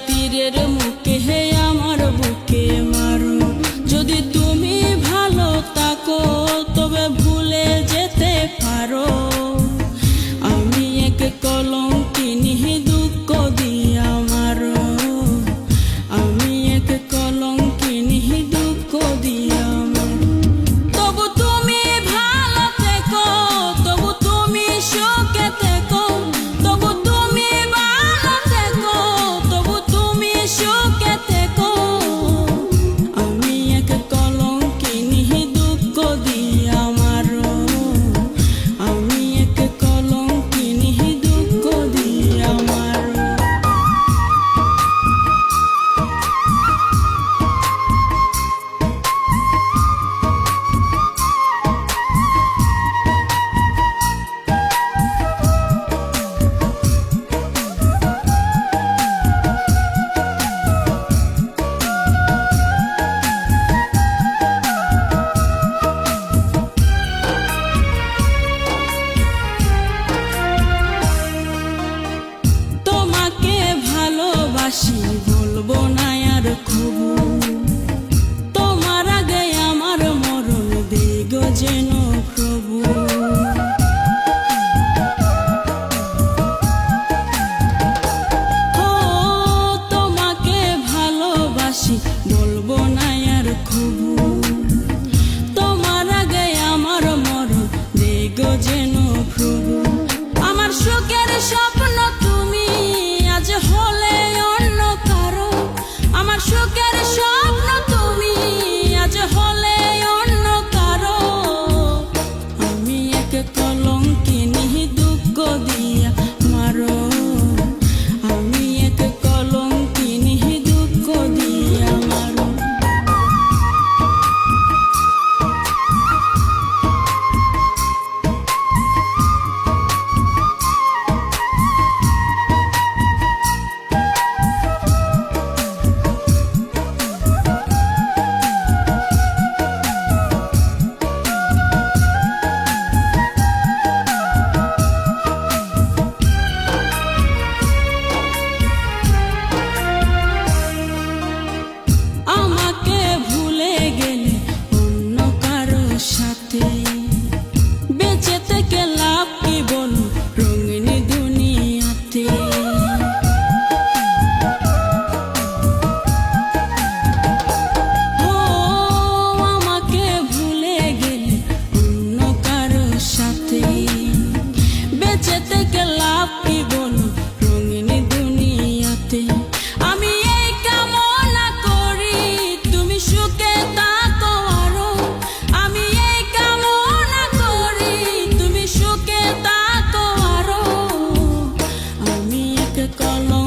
তীরের মুখে হে আমার বুকে মারো। যদি তুমি ভালো থাকো তবে ভুলে যেতে পারো। আমি এক কলঙ্কিনী দুঃখ দিয়া মারো। আমি এক কলঙ্কিনী দুঃখ দিয়া মারো। তবু তুমি ভালো থেকো, তবু তুমি সুখে থেকো, তবু তুমি ভালো থেকো, তবু তুমি সুখে থেকো। আমি এক কলঙ্কিনী দুঃখ দিয়া মারো। আমি এক কলঙ্কিনী দুঃখ দিয়া মারো। তোমাকে ভালোবাসি বলবো না আর কবু। তোমার আগে আমার মরণ দিগো যেন প্রভু। ও তোমাকে ভালোবাসি বলবো না আর কবু। তোমার আগে আমার মরণ দিগো যেন প্রভু। আমার সুখের স্বপ্ন তুমি আজ হলে অন্য কারো। আমার সুখের স্বপ্ন তুমি আজ হলে অন্য কারো। আমি এক কলঙ্কিনী দুঃখ দিয়া মারো। আমি এক কলঙ্কিনী দুঃখ দিয়া মারো। আমাকে ভুলে গেলে অন্য কারো সাথে। বেঁচে থেকে লাভ কি বলো রঙিন দুনিয়াতে। ও আমাকে ভুলে গেলে অন্য কারো সাথে। বেঁচে থেকে লাভ কি বলো রঙিন দুনিয়াতে। আমি এই কামনা করি তুমি সুখে থাকো আরো। আমি এই কামনা করি তুমি সুখে থাকো আরো। আমি এক কলঙ্কিনী